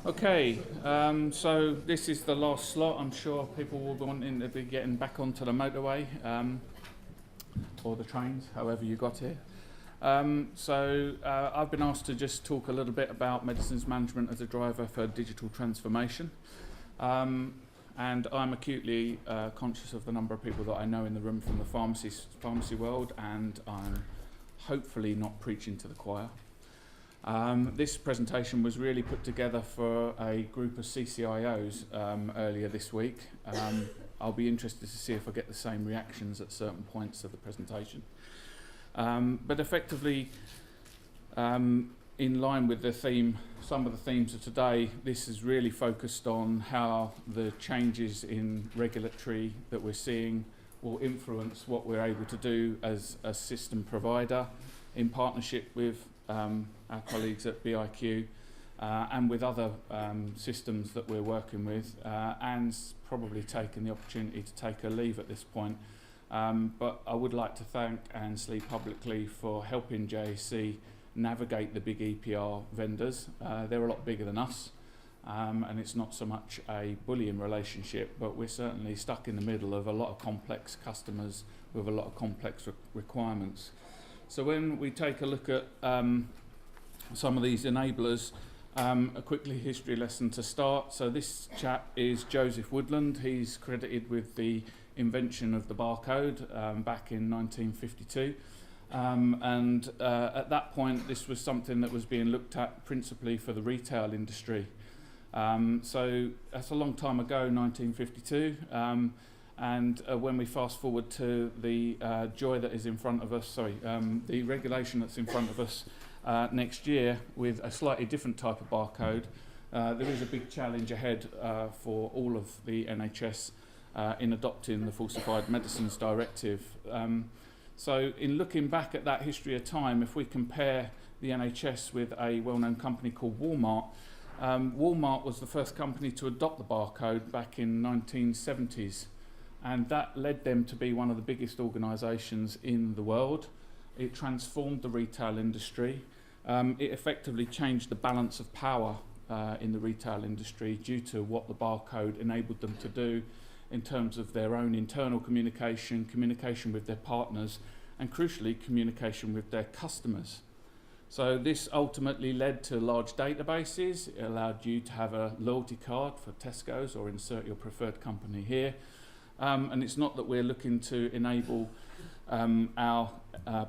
Okay, so this is the last slot. I'm sure people will be wanting to be getting back onto the motorway or the trains, however you got here. I've been asked to just talk a little bit about medicines management as a driver for digital transformation. And I'm acutely conscious of the number of people that I know in the room from the pharmacy world, and I'm hopefully not preaching to the choir. This presentation was really put together for a group of CCIOs earlier this week. I'll be interested to see if I get the same reactions at certain points of the presentation. But effectively, in line with the theme, some of the themes of today, this is really focused on how the changes in regulatory that we're seeing will influence what we're able to do as a system provider in partnership with our colleagues at BIQ and with other systems that we're working with, and probably taking the opportunity to take a leave at this point. But I would like to thank Ansley publicly for helping JAC navigate the big EPR vendors. They're a lot bigger than us, and it's not so much a bullying relationship, but we're certainly stuck in the middle of a lot of complex customers with a lot of complex requirements. So when we take a look at some of these enablers, a quickly history lesson to start. So this chap is Joseph Woodland. He's credited with the invention of the barcode back in 1952. At that point, this was something that was being looked at principally for the retail industry. So that's a long time ago, 1952. When we fast forward to the joy that is in front of us, the regulation that's in front of us next year with a slightly different type of barcode, there is a big challenge ahead for all of the NHS in adopting the Falsified Medicines Directive. So in looking back at that history of time, if we compare the NHS with a well-known company called Walmart, Walmart was the first company to adopt the barcode back in 1970s. And that led them to be one of the biggest organisations in the world. It transformed the retail industry. It effectively changed the balance of power in the retail industry due to what the barcode enabled them to do in terms of their own internal communication, communication with their partners, and crucially, communication with their customers. So this ultimately led to large databases. It allowed you to have a loyalty card for Tesco's or insert your preferred company here. And it's not that we're looking to enable our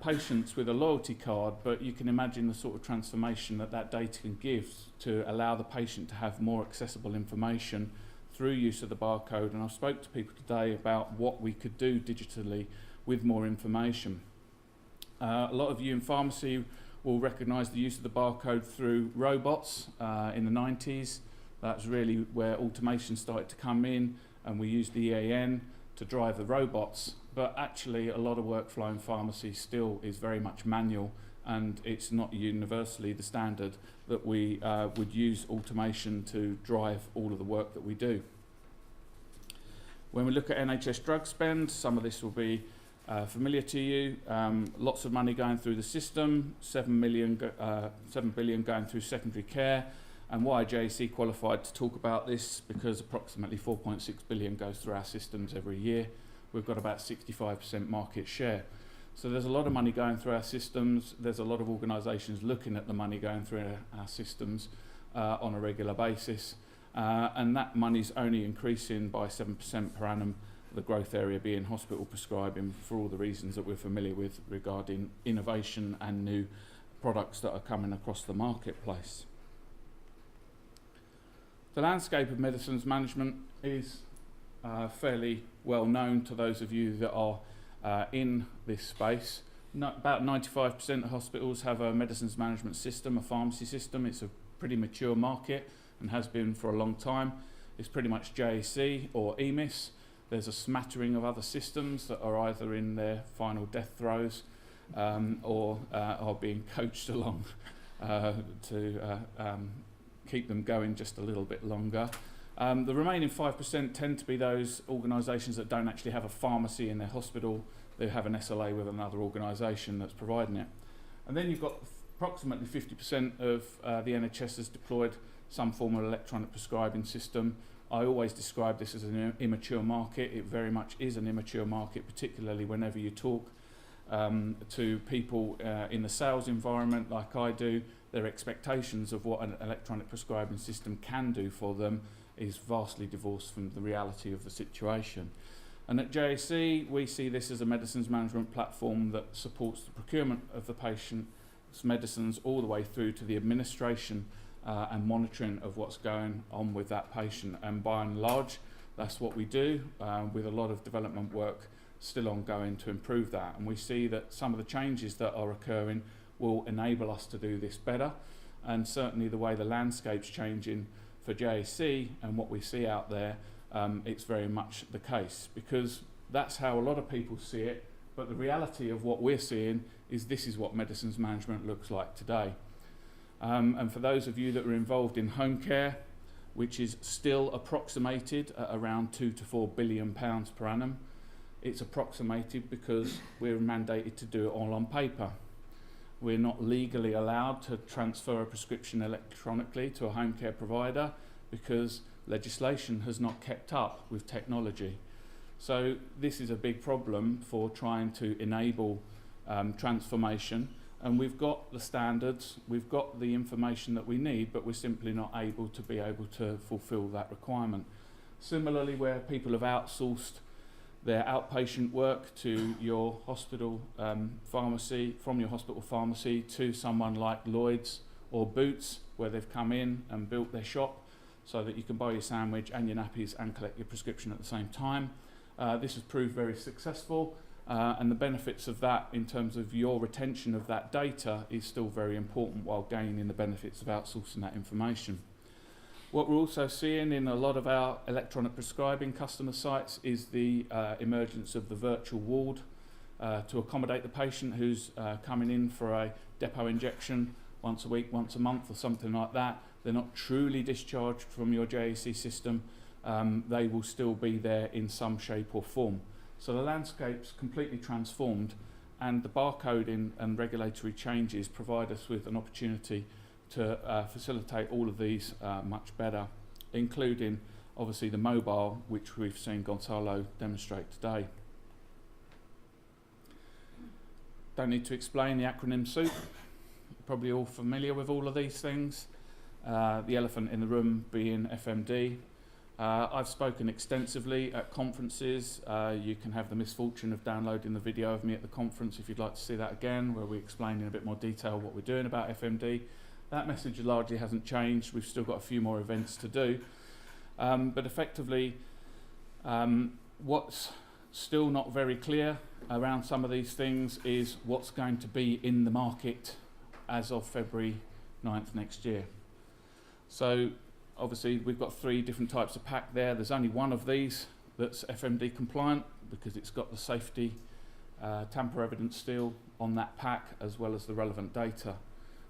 patients with a loyalty card, but you can imagine the sort of transformation that that data can give to allow the patient to have more accessible information through use of the barcode. And I've spoke to people today about what we could do digitally with more information. A lot of you in pharmacy will recognise the use of the barcode through robots in the 90s. That's really where automation started to come in, and we used the EAN to drive the robots. But actually a lot of workflow in pharmacy still is very much manual, and it's not universally the standard that we would use automation to drive all of the work that we do. When we look at NHS drug spend, some of this will be familiar to you. Lots of money going through the system, 7 billion going through secondary care. And why JAC qualified to talk about this, because approximately 4.6 billion goes through our systems every year. We've got about 65% market share. So there's a lot of money going through our systems. There's a lot of organisations looking at the money going through our systems on a regular basis. And that money's only increasing by 7% per annum, the growth area being hospital prescribing, for all the reasons that we're familiar with regarding innovation and new products that are coming across the marketplace. The landscape of medicines management is fairly well known to those of you that are in this space. About 95% of hospitals have a medicines management system, a pharmacy system. It's a pretty mature market and has been for a long time. It's pretty much JAC or EMIS. There's a smattering of other systems that are either in their final death throes or are being coached along to keep them going just a little bit longer. The remaining 5% tend to be those organisations that don't actually have a pharmacy in their hospital. They have an SLA with another organisation that's providing it. And then you've got approximately 50% of the NHS has deployed some form of electronic prescribing system. I always describe this as an immature market. It very much is an immature market, particularly whenever you talk to people in the sales environment like I do. Their expectations of what an electronic prescribing system can do for them is vastly divorced from the reality of the situation. And at JAC, we see this as a medicines management platform that supports the procurement of the patient's medicines all the way through to the administration and monitoring of what's going on with that patient. And by and large, that's what we do, with a lot of development work still ongoing to improve that. And we see that some of the changes that are occurring will enable us to do this better. And certainly the way the landscape's changing for JAC and what we see out there, it's very much the case, because that's how a lot of people see it. But the reality of what we're seeing is this is what medicines management looks like today. And for those of you that are involved in home care, which is still approximated at around £2 to £4 billion per annum, it's approximated because we're mandated to do it all on paper. We're not legally allowed to transfer a prescription electronically to a home care provider because legislation has not kept up with technology. So this is a big problem for trying to enable transformation. And we've got the standards, we've got the information that we need, but we're simply not able to fulfill that requirement. Similarly, where people have outsourced their outpatient work to your hospital pharmacy, from your hospital pharmacy to someone like Lloyd's or Boots, where they've come in and built their shop so that you can buy your sandwich and your nappies and collect your prescription at the same time. This has proved very successful. And the benefits of that in terms of your retention of that data is still very important, while gaining the benefits of outsourcing that information. What we're also seeing in a lot of our electronic prescribing customer sites is the emergence of the virtual ward to accommodate the patient who's coming in for a depot injection once a week, once a month or something like that. They're not truly discharged from your JAC system. They will still be there in some shape or form. So the landscape's completely transformed, and the barcoding and regulatory changes provide us with an opportunity to facilitate all of these much better, including obviously the mobile, which we've seen Gonzalo demonstrate today. Don't need to explain the acronym soup. You're probably all familiar with all of these things. The elephant in the room being FMD. I've spoken extensively at conferences. You can have the misfortune of downloading the video of me at the conference if you'd like to see that again, where we explain in a bit more detail what we're doing about FMD. That message largely hasn't changed. We've still got a few more events to do. But effectively, what's still not very clear around some of these things is what's going to be in the market as of February 9th next year. So obviously we've got 3 different types of pack there. There's only one of these that's FMD compliant because it's got the safety tamper evidence still on that pack, as well as the relevant data.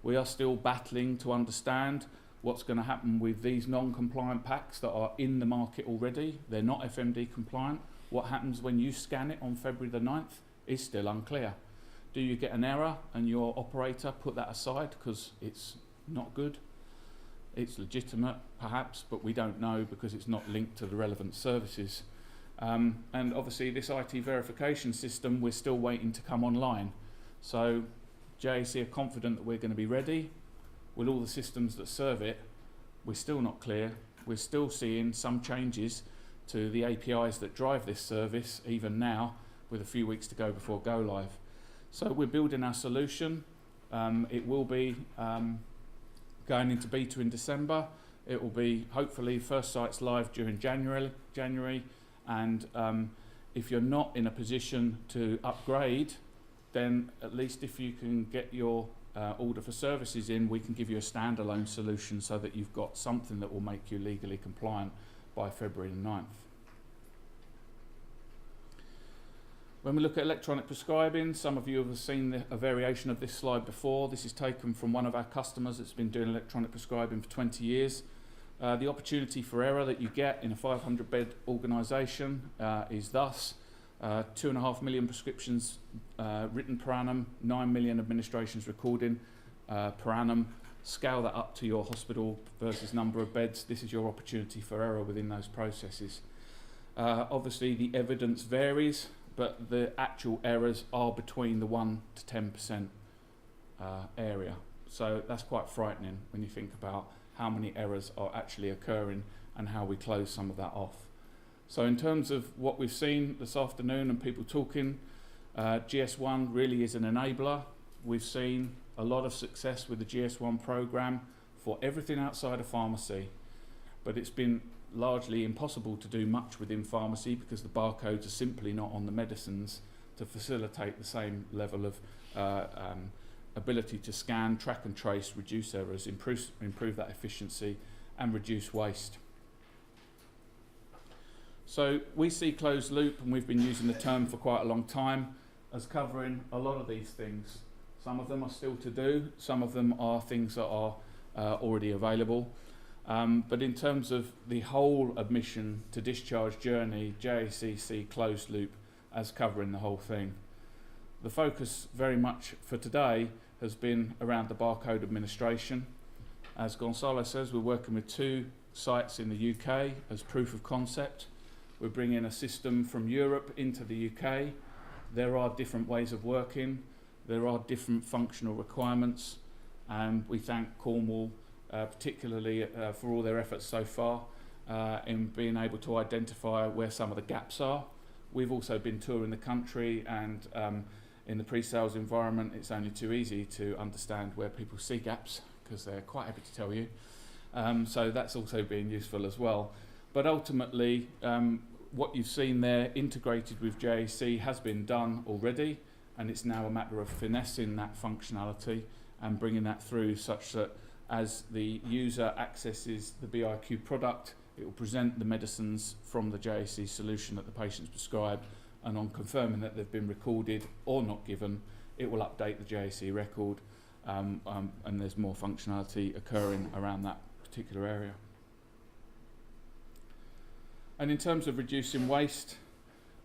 We are still battling to understand what's going to happen with these non-compliant packs that are in the market already. They're not FMD compliant. What happens when you scan it on February the 9th is still unclear. Do you get an error and your operator put that aside because it's not good? It's legitimate, perhaps, but we don't know because it's not linked to the relevant services. And obviously this IT verification system, we're still waiting to come online. So JAC are confident that we're going to be ready. With all the systems that serve it, we're still not clear. We're still seeing some changes to the APIs that drive this service, even now, with a few weeks to go before go live. So we're building our solution. It will be going into beta in December. It will be hopefully first sites live during January, and if you're not in a position to upgrade, then at least if you can get your order for services in, we can give you a standalone solution so that you've got something that will make you legally compliant by February the 9th. When we look at electronic prescribing, some of you have seen a variation of this slide before. This is taken from one of our customers that's been doing electronic prescribing for 20 years. The opportunity for error that you get in a 500-bed organisation is thus 2.5 million prescriptions written per annum, 9 million administrations recording per annum, scale that up to your hospital versus number of beds. This is your opportunity for error within those processes. Obviously the evidence varies, but the actual errors are between the 1 to 10% area. So that's quite frightening when you think about how many errors are actually occurring and how we close some of that off. So in terms of what we've seen this afternoon and people talking, GS1 really is an enabler. We've seen a lot of success with the GS1 program for everything outside of pharmacy, but it's been largely impossible to do much within pharmacy because the barcodes are simply not on the medicines to facilitate the same level of ability to scan, track and trace, reduce errors, improve that efficiency and reduce waste. So we see closed loop, and we've been using the term for quite a long time, as covering a lot of these things. Some of them are still to do, some of them are things that are already available. But in terms of the whole admission to discharge journey, JAC see closed loop as covering the whole thing. The focus very much for today has been around the barcode administration. As Gonzalo says, we're working with 2 sites in the UK as proof of concept. We're bringing a system from Europe into the UK. There are different ways of working. There are different functional requirements, and we thank Cornwall particularly for all their efforts so far in being able to identify where some of the gaps are. We've also been touring the country, and in the pre-sales environment it's only too easy to understand where people see gaps because they're quite happy to tell you. So that's also been useful as well. But ultimately what you've seen there integrated with JAC has been done already, and it's now a matter of finessing that functionality and bringing that through such that as the user accesses the BIQ product, it will present the medicines from the JAC solution that the patient's prescribed, and on confirming that they've been recorded or not given, it will update the JAC record, and there's more functionality occurring around that particular area. And in terms of reducing waste,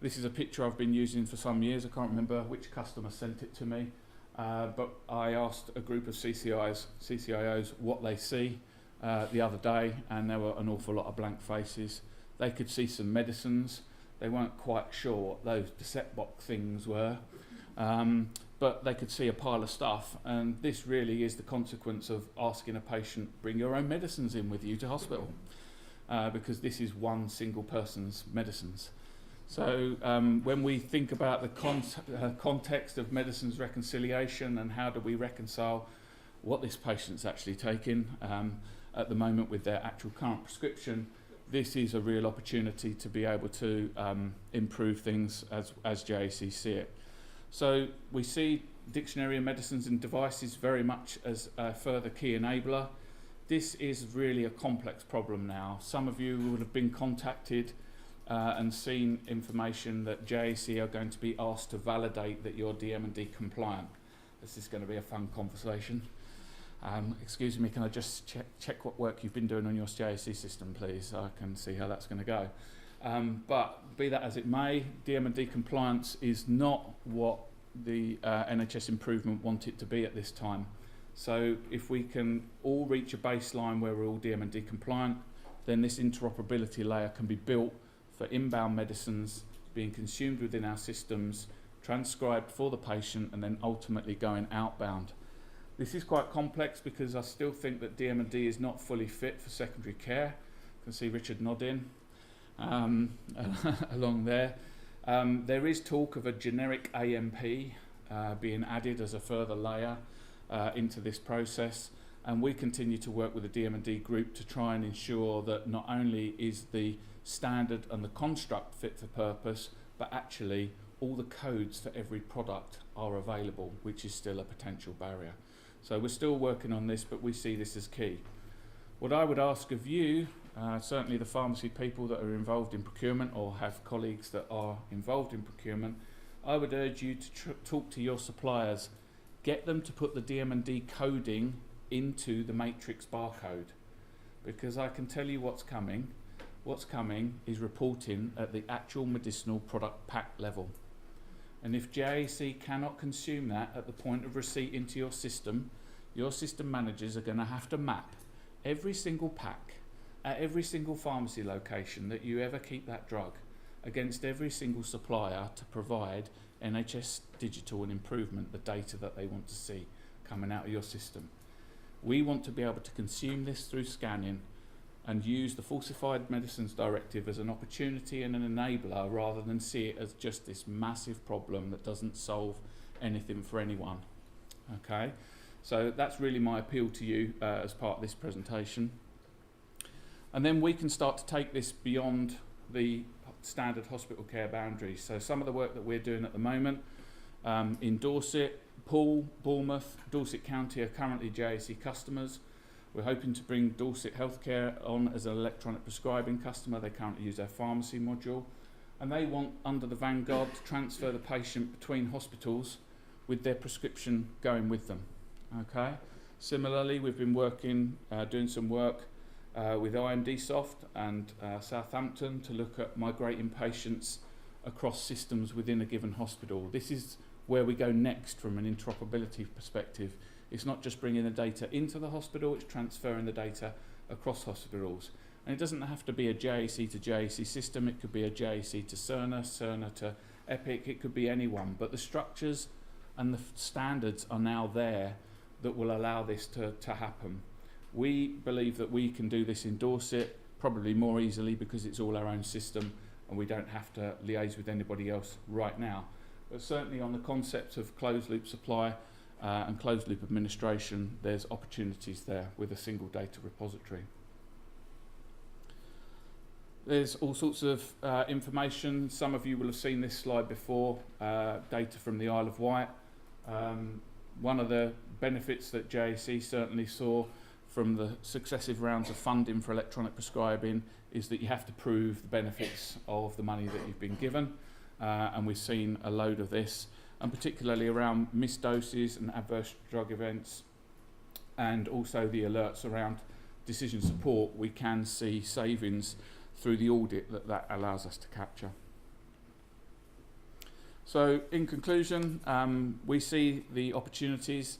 this is a picture I've been using for some years. I can't remember which customer sent it to me, but I asked a group of CCIOs what they see the other day, and there were an awful lot of blank faces. They could see some medicines. They weren't quite sure what those cassette box things were, but they could see a pile of stuff, and this really is the consequence of asking a patient, bring your own medicines in with you to hospital, because this is one single person's medicines. So when we think about the context of medicines reconciliation and how do we reconcile what this patient's actually taking at the moment with their actual current prescription, this is a real opportunity to be able to improve things as JAC see it. So we see dictionary of medicines and devices very much as a further key enabler. This is really a complex problem now. Some of you would have been contacted and seen information that JAC are going to be asked to validate that you're DM&D compliant. This is going to be a fun conversation. Excuse me, can I just check what work you've been doing on your JAC system, please? I can see how that's going to go. But be that as it may, DM&D compliance is not what the NHS improvement want it to be at this time. So if we can all reach a baseline where we're all DM&D compliant, then this interoperability layer can be built for inbound medicines being consumed within our systems, transcribed for the patient, and then ultimately going outbound. This is quite complex because I still think that DM&D is not fully fit for secondary care. You can see Richard nodding along there. There is talk of a generic AMP being added as a further layer into this process, and we continue to work with the DM&D group to try and ensure that not only is the standard and the construct fit for purpose, but actually all the codes for every product are available, which is still a potential barrier. So we're still working on this, but we see this as key. What I would ask of you, certainly the pharmacy people that are involved in procurement or have colleagues that are involved in procurement, I would urge you to talk to your suppliers, get them to put the DM&D coding into the matrix barcode, because I can tell you what's coming. What's coming is reporting at the actual medicinal product pack level. And if JAC cannot consume that at the point of receipt into your system, your system managers are going to have to map every single pack at every single pharmacy location that you ever keep that drug against every single supplier to provide NHS Digital and Improvement the data that they want to see coming out of your system. We want to be able to consume this through scanning and use the Falsified Medicines Directive as an opportunity and an enabler rather than see it as just this massive problem that doesn't solve anything for anyone. Okay, so that's really my appeal to you as part of this presentation. And then we can start to take this beyond the standard hospital care boundaries. So some of the work that we're doing at the moment in Dorset, Poole, Bournemouth, Dorset County are currently JAC customers. We're hoping to bring Dorset Healthcare on as an electronic prescribing customer. They currently use their pharmacy module. And they want, under the Vanguard, to transfer the patient between hospitals with their prescription going with them. Okay. Similarly, we've been working, doing some work with IMDsoft and Southampton to look at migrating patients across systems within a given hospital. This is where we go next from an interoperability perspective. It's not just bringing the data into the hospital, it's transferring the data across hospitals. And it doesn't have to be a JAC to JAC system, it could be a JAC to Cerner, Cerner to Epic, it could be anyone. But the structures and the standards are now there that will allow this to happen. We believe that we can do this in Dorset, probably more easily because it's all our own system and we don't have to liaise with anybody else right now. But certainly on the concept of closed loop supply and closed loop administration, there's opportunities there with a single data repository. There's all sorts of information. Some of you will have seen this slide before, data from the Isle of Wight. One of the benefits that JAC certainly saw from the successive rounds of funding for electronic prescribing is that you have to prove the benefits of the money that you've been given. And we've seen a load of this, and particularly around missed doses and adverse drug events, and also the alerts around decision support. We can see savings through the audit that allows us to capture. So in conclusion, we see the opportunities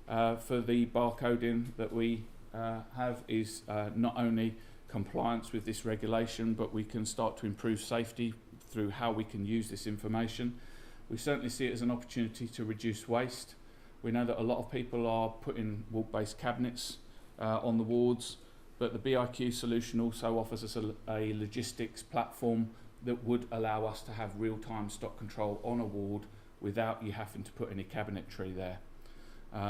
for the barcoding that we have is not only compliance with this regulation, but we can start to improve safety through how we can use this information. We certainly see it as an opportunity to reduce waste. We know that a lot of people are putting wall-based cabinets on the wards, but the BIQ solution also offers us a logistics platform that would allow us to have real-time stock control on a ward without you having to put any cabinetry there.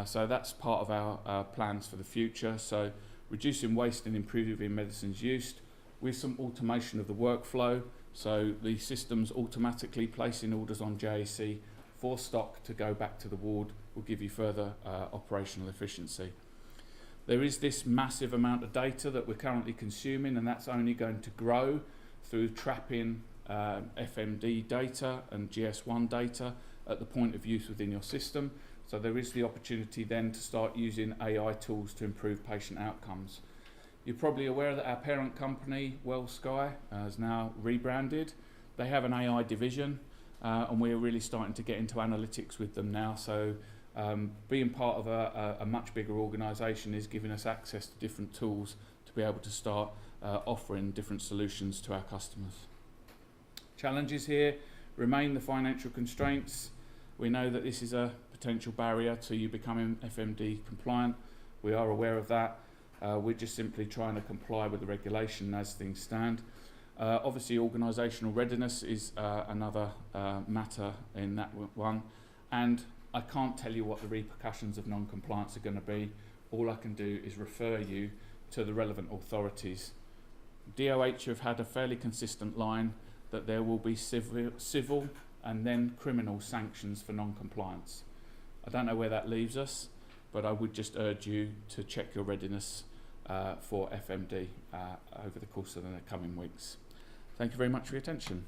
So that's part of our plans for the future. So reducing waste and improving medicines used with some automation of the workflow. So the system's automatically placing orders on JAC for stock to go back to the ward will give you further operational efficiency. There is this massive amount of data that we're currently consuming, and that's only going to grow through trapping FMD data and GS1 data at the point of use within your system. So there is the opportunity then to start using AI tools to improve patient outcomes. You're probably aware that our parent company, WellSky, is now rebranded. They have an AI division, and we're really starting to get into analytics with them now. So being part of a much bigger organisation is giving us access to different tools to be able to start offering different solutions to our customers. Challenges here remain the financial constraints. We know that this is a potential barrier to you becoming FMD compliant. We are aware of that. We're just simply trying to comply with the regulation as things stand. Obviously, organisational readiness is another matter in that one. And I can't tell you what the repercussions of non-compliance are going to be. All I can do is refer you to the relevant authorities. DOH have had a fairly consistent line that there will be civil and then criminal sanctions for non-compliance. I don't know where that leaves us, but I would just urge you to check your readiness for FMD over the course of the coming weeks. Thank you very much for your attention.